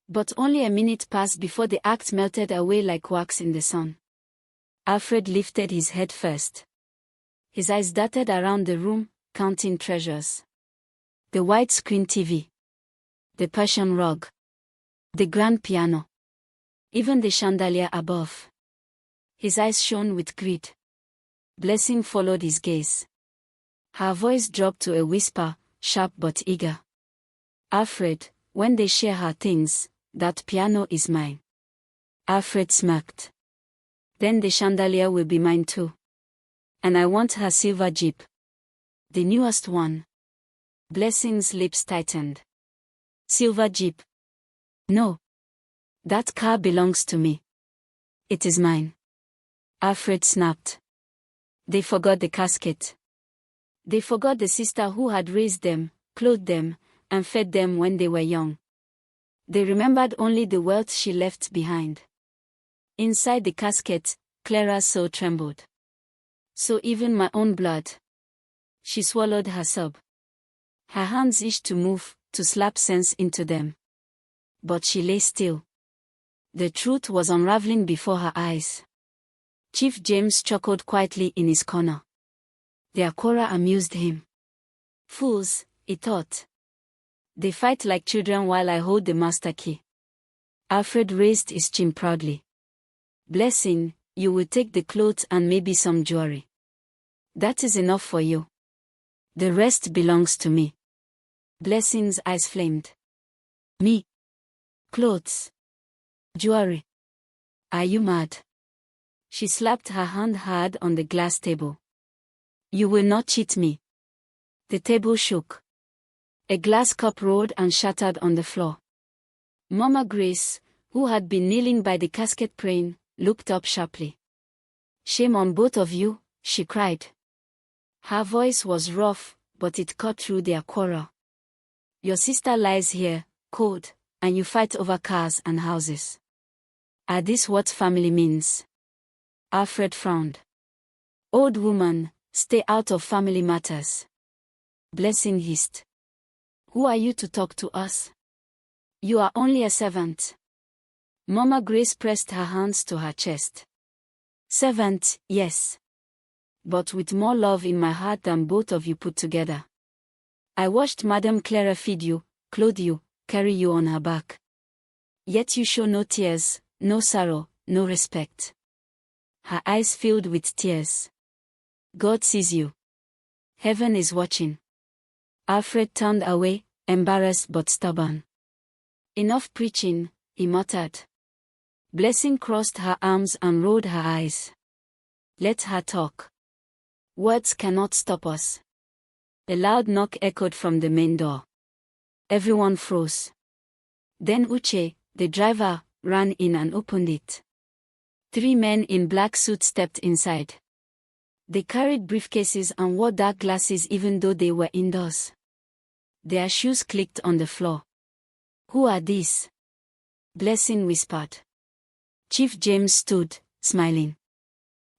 But only a minute passed before the act melted away like wax in the sun. Alfred lifted his head first. His eyes darted around the room, counting treasures. The widescreen TV. The Persian rug. The grand piano. Even the chandelier above. His eyes shone with greed. Blessing followed his gaze. Her voice dropped to a whisper, sharp but eager. Alfred, when they share her things, that piano is mine. Alfred smirked. Then the chandelier will be mine too. And I want her silver Jeep. The newest one. Blessing's lips tightened. Silver Jeep. No. That car belongs to me. It is mine. Alfred snapped. They forgot the casket. They forgot the sister who had raised them, clothed them, and fed them when they were young. They remembered only the wealth she left behind. Inside the casket, Clara's soul trembled. So even my own blood. She swallowed her sob. Her hands itched to move, to slap sense into them. But she lay still. The truth was unraveling before her eyes. Chief James chuckled quietly in his corner. Their quarrel amused him. Fools, he thought. They fight like children while I hold the master key. Alfred raised his chin proudly. Blessing, you will take the clothes and maybe some jewelry. That is enough for you. The rest belongs to me. Blessing's eyes flamed. Me? Clothes? Jewelry? Are you mad? She slapped her hand hard on the glass table. You will not cheat me. The table shook. A glass cup rolled and shattered on the floor. Mama Grace, who had been kneeling by the casket praying, looked up sharply. Shame on both of you, she cried. Her voice was rough, but it cut through their quarrel. Your sister lies here, cold, and you fight over cars and houses. Are this what family means? Alfred frowned. Old woman, stay out of family matters. Blessing hissed. Who are you to talk to us? You are only a servant. Mama Grace pressed her hands to her chest. Servant, yes. But with more love in my heart than both of you put together. I watched Madame Clara feed you, clothe you, carry you on her back. Yet you show no tears, no sorrow, no respect. Her eyes filled with tears. God sees you. Heaven is watching. Alfred turned away, embarrassed but stubborn. Enough preaching, he muttered. Blessing crossed her arms and rolled her eyes. Let her talk. Words cannot stop us. A loud knock echoed from the main door. Everyone froze. Then Uche, the driver, ran in and opened it. 3 men in black suits stepped inside. They carried briefcases and wore dark glasses even though they were indoors. Their shoes clicked on the floor. Who are these? Blessing whispered. Chief James stood, smiling.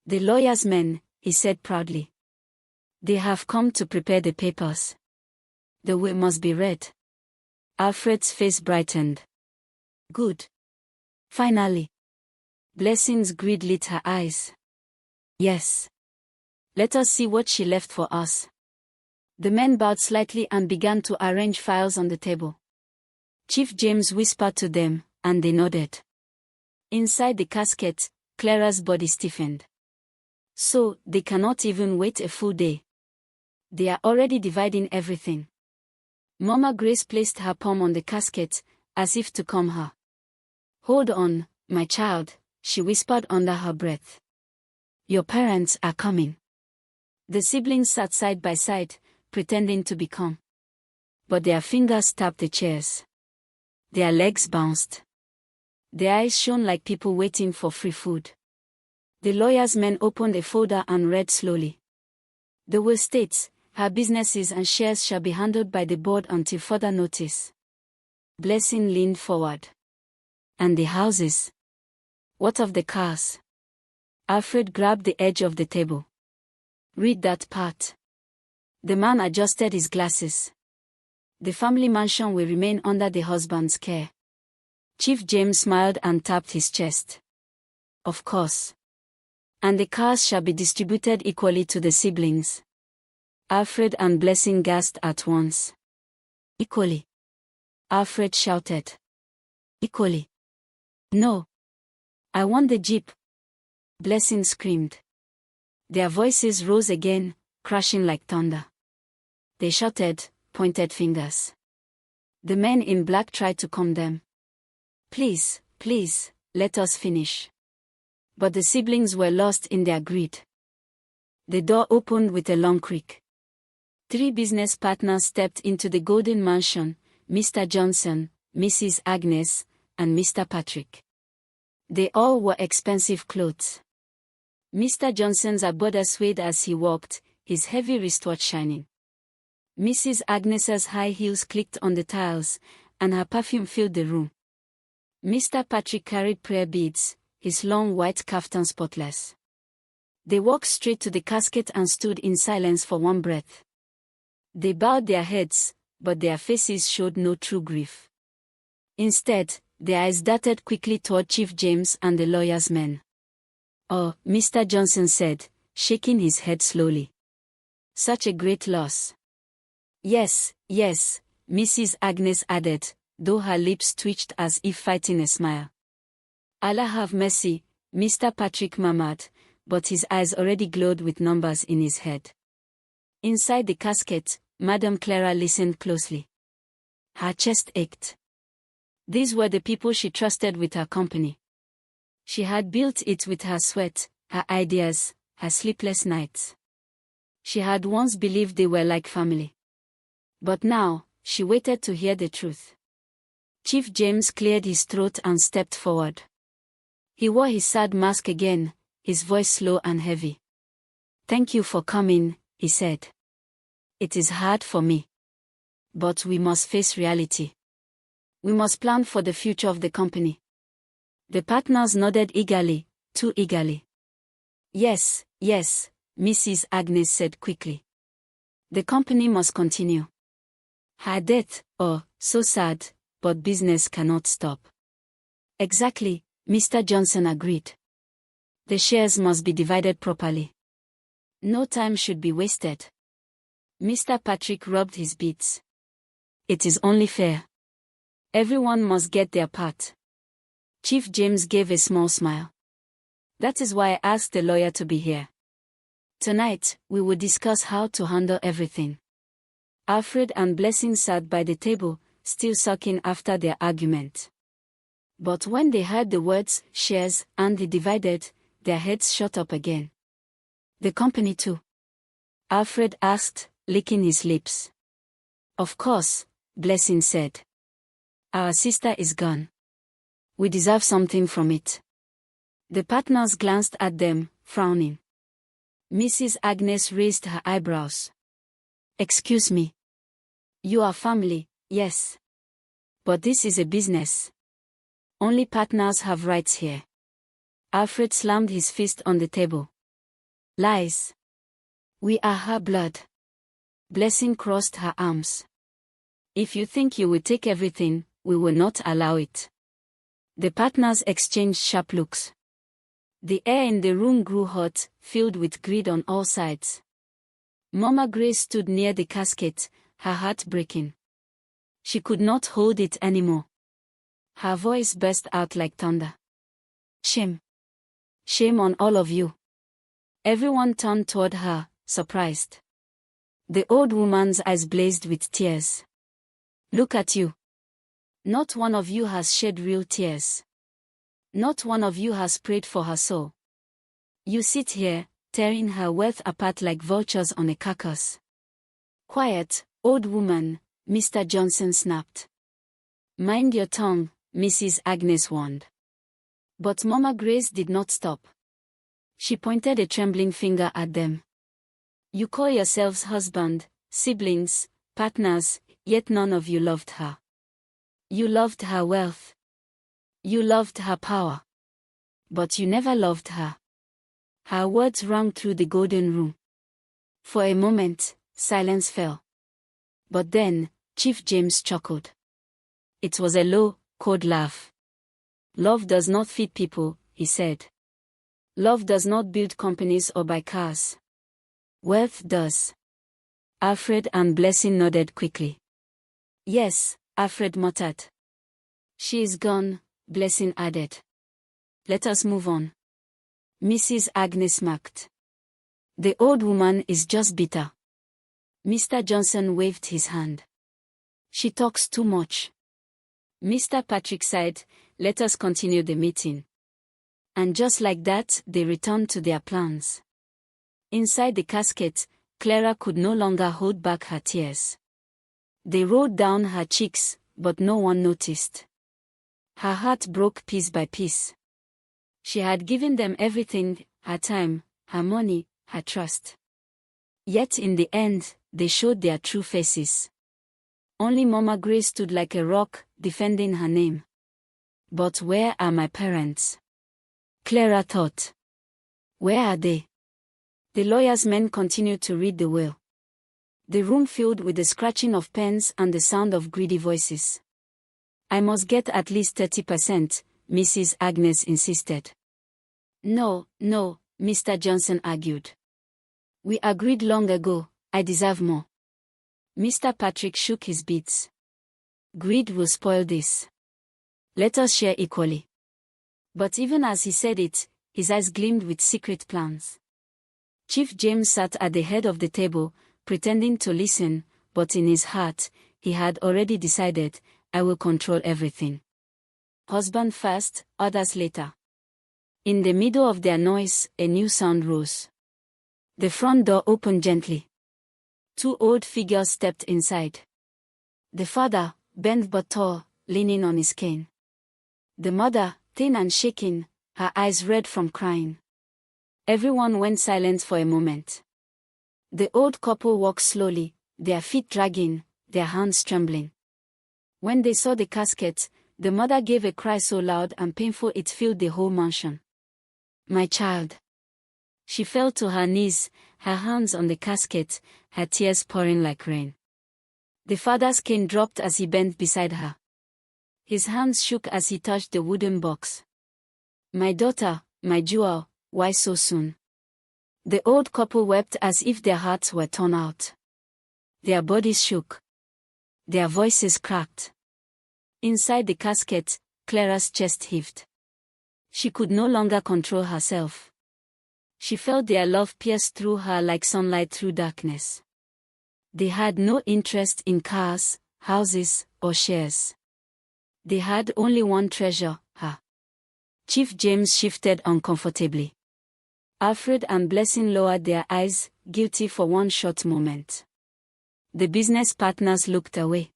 The lawyer's men, he said proudly. They have come to prepare the papers. The will must be read. Alfred's face brightened. Good. Finally. Blessing's greed lit her eyes. Yes. Let us see what she left for us. The men bowed slightly and began to arrange files on the table. Chief James whispered to them, and they nodded. Inside the casket, Clara's body stiffened. So, they cannot even wait a full day. They are already dividing everything. Mama Grace placed her palm on the casket, as if to calm her. Hold on, my child, she whispered under her breath. Your parents are coming. The siblings sat side by side, pretending to be calm. But their fingers tapped the chairs. Their legs bounced. Their eyes shone like people waiting for free food. The lawyer's men opened a folder and read slowly. The will states, her businesses and shares shall be handled by the board until further notice. Blessing leaned forward. And the houses? What of the cars? Alfred grabbed the edge of the table. Read that part. The man adjusted his glasses. The family mansion will remain under the husband's care. Chief James smiled and tapped his chest. Of course. And the cars shall be distributed equally to the siblings. Alfred and Blessing gasped at once. Equally. Alfred shouted. Equally. No. I want the jeep. Blessing screamed. Their voices rose again, crashing like thunder. They shouted, pointed fingers. The men in black tried to calm them. Please, please, let us finish. But the siblings were lost in their greed. The door opened with a long creak. 3 business partners stepped into the golden mansion, Mr. Johnson, Mrs. Agnes, and Mr. Patrick. They all wore expensive clothes. Mr. Johnson's abode swayed as he walked, his heavy wristwatch shining. Mrs. Agnes's high heels clicked on the tiles, and her perfume filled the room. Mr. Patrick carried prayer beads, his long white kaftan spotless. They walked straight to the casket and stood in silence for one breath. They bowed their heads, but their faces showed no true grief. Instead, their eyes darted quickly toward Chief James and the lawyer's men. Oh, Mr. Johnson said, shaking his head slowly. Such a great loss. Yes, yes, Mrs. Agnes added, though her lips twitched as if fighting a smile. Allah have mercy, Mr. Patrick murmured, but his eyes already glowed with numbers in his head. Inside the casket, Madame Clara listened closely. Her chest ached. These were the people she trusted with her company. She had built it with her sweat, her ideas, her sleepless nights. She had once believed they were like family. But now, she waited to hear the truth. Chief James cleared his throat and stepped forward. He wore his sad mask again, his voice slow and heavy. Thank you for coming, he said. It is hard for me. But we must face reality. We must plan for the future of the company. The partners nodded eagerly, too eagerly. Yes, yes, Mrs. Agnes said quickly. The company must continue. Her death, oh, so sad, but business cannot stop. Exactly, Mr. Johnson agreed. The shares must be divided properly. No time should be wasted. Mr. Patrick rubbed his beads. It is only fair. Everyone must get their part. Chief James gave a small smile. That is why I asked the lawyer to be here. Tonight, we will discuss how to handle everything. Alfred and Blessing sat by the table, still sulking after their argument. But when they heard the words, shares, and the divided, their heads shot up again. The company too? Alfred asked, licking his lips. Of course, Blessing said. Our sister is gone. We deserve something from it. The partners glanced at them, frowning. Mrs. Agnes raised her eyebrows. Excuse me. You are family, yes. But this is a business. Only partners have rights here. Alfred slammed his fist on the table. Lies. We are her blood. Blessing crossed her arms. If you think you will take everything, we will not allow it. The partners exchanged sharp looks. The air in the room grew hot, filled with greed on all sides. Mama Grace stood near the casket, her heart breaking. She could not hold it anymore. Her voice burst out like thunder. Shame. Shame on all of you. Everyone turned toward her, surprised. The old woman's eyes blazed with tears. Look at you. Not one of you has shed real tears. Not one of you has prayed for her soul. You sit here, tearing her wealth apart like vultures on a carcass. Quiet, old woman, Mr. Johnson snapped. Mind your tongue, Mrs. Agnes warned. But Mama Grace did not stop. She pointed a trembling finger at them. You call yourselves husband, siblings, partners, yet none of you loved her. You loved her wealth. You loved her power. But you never loved her. Her words rang through the golden room. For a moment, silence fell. But then, Chief James chuckled. It was a low, cold laugh. Love does not feed people, he said. Love does not build companies or buy cars. Wealth does. Alfred and Blessing nodded quickly. Yes, Alfred muttered. She is gone, Blessing added. Let us move on. Mrs. Agnes mocked. The old woman is just bitter. Mr. Johnson waved his hand. She talks too much. Mr. Patrick sighed, let us continue the meeting. And just like that, they returned to their plans. Inside the casket, Clara could no longer hold back her tears. They rolled down her cheeks, but no one noticed. Her heart broke piece by piece. She had given them everything, her time, her money, her trust. Yet in the end, they showed their true faces. Only Mama Grace stood like a rock, defending her name. But where are my parents? Clara thought. Where are they? The lawyer's men continued to read the will. The room filled with the scratching of pens and the sound of greedy voices. I must get at least 30%, Mrs. Agnes insisted. No, Mr. Johnson argued. We agreed long ago, I deserve more. Mr. Patrick shook his beads. Greed will spoil this. Let us share equally. But even as he said it, his eyes gleamed with secret plans. Chief James sat at the head of the table, pretending to listen, but in his heart, he had already decided, I will control everything. Husband first, others later. In the middle of their noise, a new sound rose. The front door opened gently. 2 old figures stepped inside. The father, bent but tall, leaning on his cane. The mother, thin and shaking, her eyes red from crying. Everyone went silent for a moment. The old couple walked slowly, their feet dragging, their hands trembling. When they saw the casket, the mother gave a cry so loud and painful it filled the whole mansion. My child. She fell to her knees, her hands on the casket, her tears pouring like rain. The father's cane dropped as he bent beside her. His hands shook as he touched the wooden box. My daughter, my jewel, why so soon? The old couple wept as if their hearts were torn out. Their bodies shook. Their voices cracked. Inside the casket, Clara's chest heaved. She could no longer control herself. She felt their love pierce through her like sunlight through darkness. They had no interest in cars, houses, or shares. They had only one treasure, her. Chief James shifted uncomfortably. Alfred and Blessing lowered their eyes, guilty for one short moment. The business partners looked away.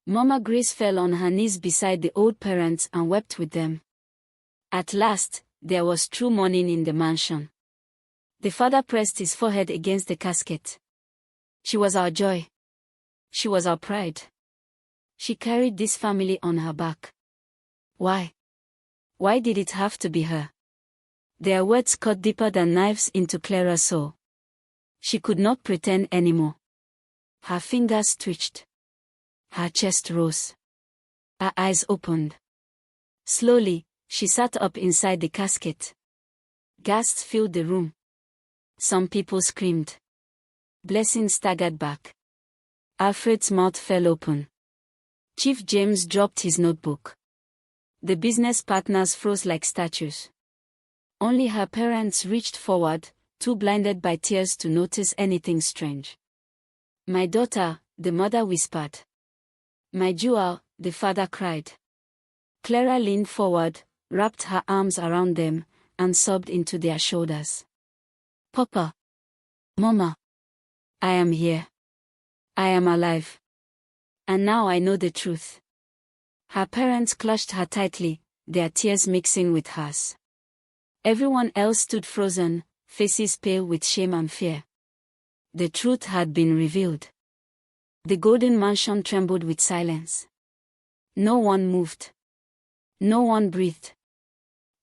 Mama Grace fell on her knees beside the old parents and wept with them. At last, there was true mourning in the mansion. The father pressed his forehead against the casket. She was our joy. She was our pride. She carried this family on her back. Why? Why did it have to be her? Their words cut deeper than knives into Clara's soul. She could not pretend anymore. Her fingers twitched. Her chest rose. Her eyes opened. Slowly, she sat up inside the casket. Gasps filled the room. Some people screamed. Blessing staggered back. Alfred's mouth fell open. Chief James dropped his notebook. The business partners froze like statues. Only her parents reached forward, too blinded by tears to notice anything strange. My daughter, the mother whispered. My jewel, the father cried. Clara leaned forward, wrapped her arms around them, and sobbed into their shoulders. Papa. Mama. I am here. I am alive. And now I know the truth. Her parents clutched her tightly, their tears mixing with hers. Everyone else stood frozen, faces pale with shame and fear. The truth had been revealed. The golden mansion trembled with silence. No one moved. No one breathed.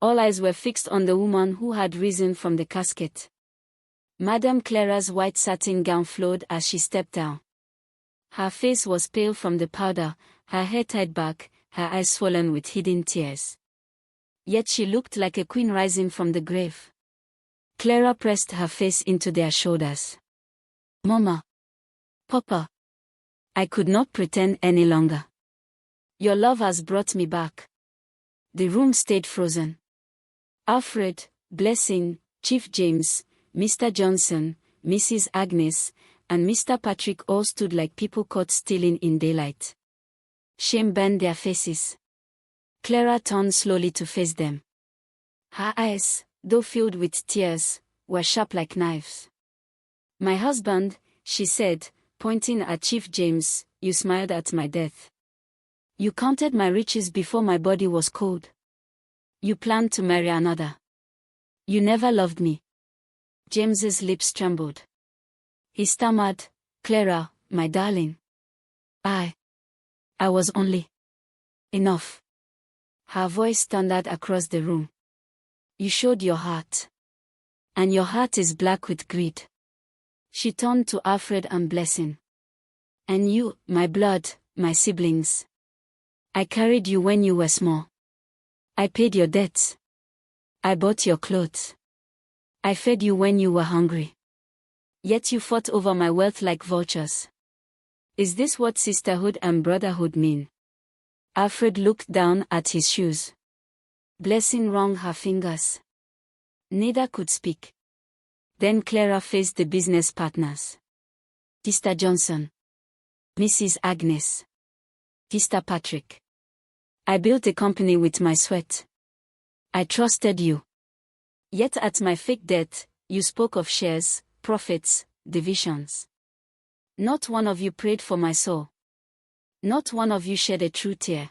All eyes were fixed on the woman who had risen from the casket. Madame Clara's white satin gown flowed as she stepped down. Her face was pale from the powder, her hair tied back, her eyes swollen with hidden tears. Yet she looked like a queen rising from the grave. Clara pressed her face into their shoulders. Mama. Papa. I could not pretend any longer. Your love has brought me back. The room stayed frozen. Alfred, Blessing, Chief James, Mr. Johnson, Mrs. Agnes, and Mr. Patrick all stood like people caught stealing in daylight. Shame burned their faces. Clara turned slowly to face them. Her eyes, though filled with tears, were sharp like knives. My husband, she said, pointing at Chief James, you smiled at my death. You counted my riches before my body was cold. You planned to marry another. You never loved me. James's lips trembled. He stammered, Clara, my darling. I was only enough. Her voice thundered across the room. You showed your heart. And your heart is black with greed. She turned to Alfred and Blessing. And you, my blood, my siblings. I carried you when you were small. I paid your debts. I bought your clothes. I fed you when you were hungry. Yet you fought over my wealth like vultures. Is this what sisterhood and brotherhood mean? Alfred looked down at his shoes. Blessing wrung her fingers. Neither could speak. Then Clara faced the business partners. Mr. Johnson. Mrs. Agnes. Mr. Patrick. I built a company with my sweat. I trusted you. Yet at my fake death, you spoke of shares, profits, divisions. Not one of you prayed for my soul. Not one of you shed a true tear.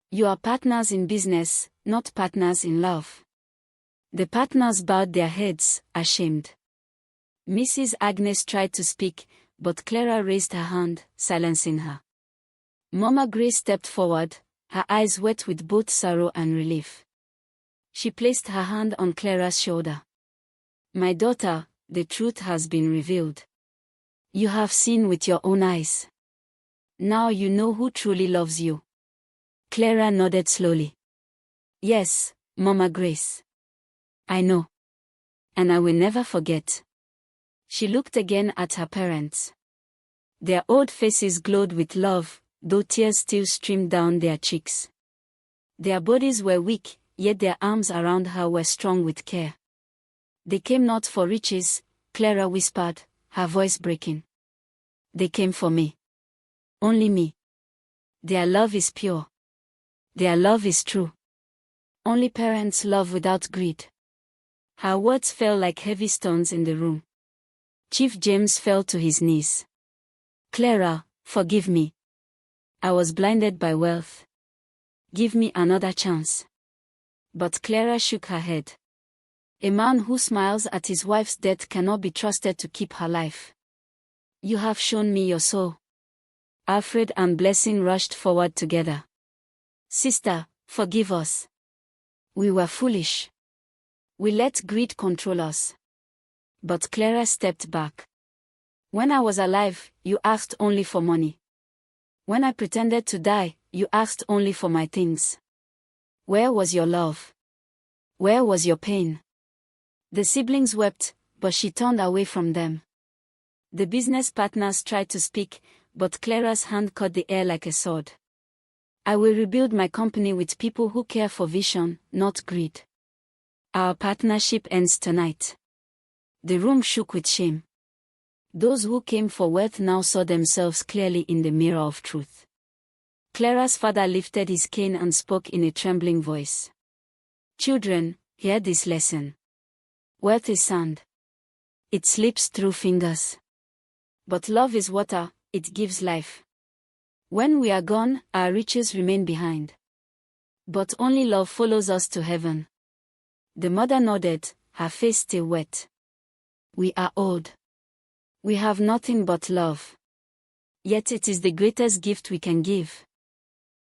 You are partners in business, not partners in love. The partners bowed their heads, ashamed. Mrs. Agnes tried to speak, but Clara raised her hand, silencing her. Mama Grace stepped forward, her eyes wet with both sorrow and relief. She placed her hand on Clara's shoulder. My daughter, the truth has been revealed. You have seen with your own eyes. Now you know who truly loves you. Clara nodded slowly. Yes, Mama Grace. I know. And I will never forget. She looked again at her parents. Their old faces glowed with love, though tears still streamed down their cheeks. Their bodies were weak, yet their arms around her were strong with care. They came not for riches, Clara whispered, her voice breaking. They came for me. Only me. Their love is pure. Their love is true. Only parents love without greed. Her words fell like heavy stones in the room. Chief James fell to his knees. Clara, forgive me. I was blinded by wealth. Give me another chance. But Clara shook her head. A man who smiles at his wife's death cannot be trusted to keep her life. You have shown me your soul. Alfred and Blessing rushed forward together. Sister, forgive us. We were foolish. We let greed control us. But Clara stepped back. When I was alive, you asked only for money. When I pretended to die, you asked only for my things. Where was your love? Where was your pain? The siblings wept, but she turned away from them. The business partners tried to speak, but Clara's hand caught the air like a sword. I will rebuild my company with people who care for vision, not greed. Our partnership ends tonight. The room shook with shame. Those who came for wealth now saw themselves clearly in the mirror of truth. Clara's father lifted his cane and spoke in a trembling voice. Children, hear this lesson. Wealth is sand. It slips through fingers. But love is water, it gives life. When we are gone, our riches remain behind. But only love follows us to heaven. The mother nodded, her face still wet. We are old. We have nothing but love. Yet it is the greatest gift we can give.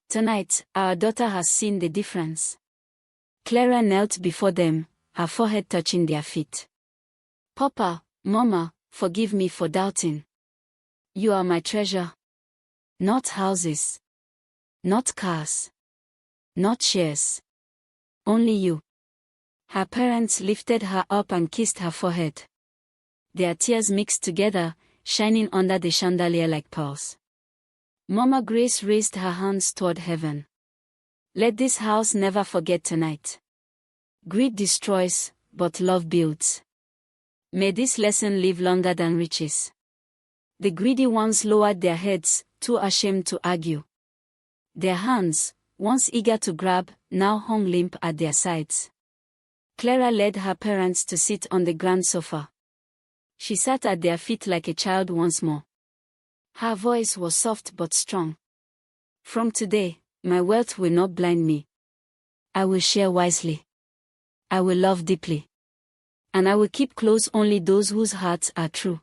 Tonight, our daughter has seen the difference. Clara knelt before them, her forehead touching their feet. Papa, Mama, forgive me for doubting. You are my treasure. Not houses. Not cars. Not shares. Only you. Her parents lifted her up and kissed her forehead. Their tears mixed together, shining under the chandelier like pearls. Mama Grace raised her hands toward heaven. Let this house never forget tonight. Greed destroys, but love builds. May this lesson live longer than riches. The greedy ones lowered their heads, too ashamed to argue. Their hands, once eager to grab, now hung limp at their sides. Clara led her parents to sit on the grand sofa. She sat at their feet like a child once more. Her voice was soft but strong. From today, my wealth will not blind me. I will share wisely. I will love deeply. And I will keep close only those whose hearts are true.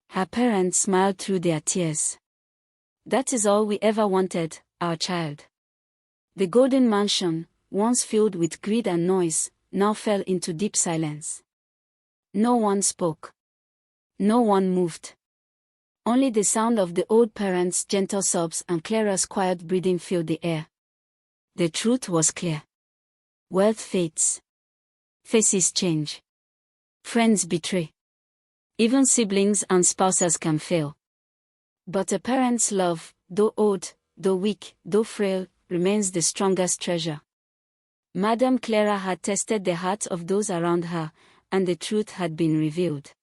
Her parents smiled through their tears. That is all we ever wanted, our child. The golden mansion, once filled with greed and noise, now fell into deep silence. No one spoke. No one moved. Only the sound of the old parents' gentle sobs and Clara's quiet breathing filled the air. The truth was clear. Wealth fades. Faces change. Friends betray. Even siblings and spouses can fail. But a parent's love, though old, though weak, though frail, remains the strongest treasure. Madame Clara had tested the hearts of those around her, and the truth had been revealed.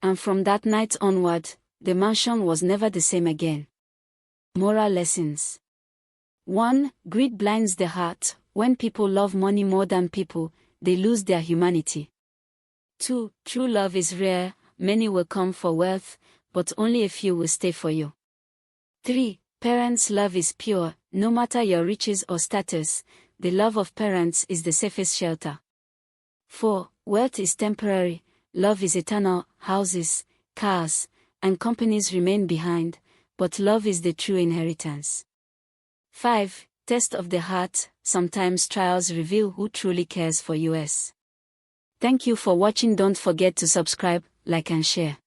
And from that night onward, the mansion was never the same again. Moral lessons. 1. Greed blinds the heart. When people love money more than people, they lose their humanity. 2. True love is rare. Many will come for wealth, but only a few will stay for you. 3. Parents' love is pure. No matter your riches or status, the love of parents is the safest shelter. 4. Wealth is temporary. Love is eternal. Houses, cars, and companies remain behind, but love is the true inheritance. 5. Test of the heart. Sometimes trials reveal who truly cares for us. Thank you for watching. Don't forget to subscribe, like and share.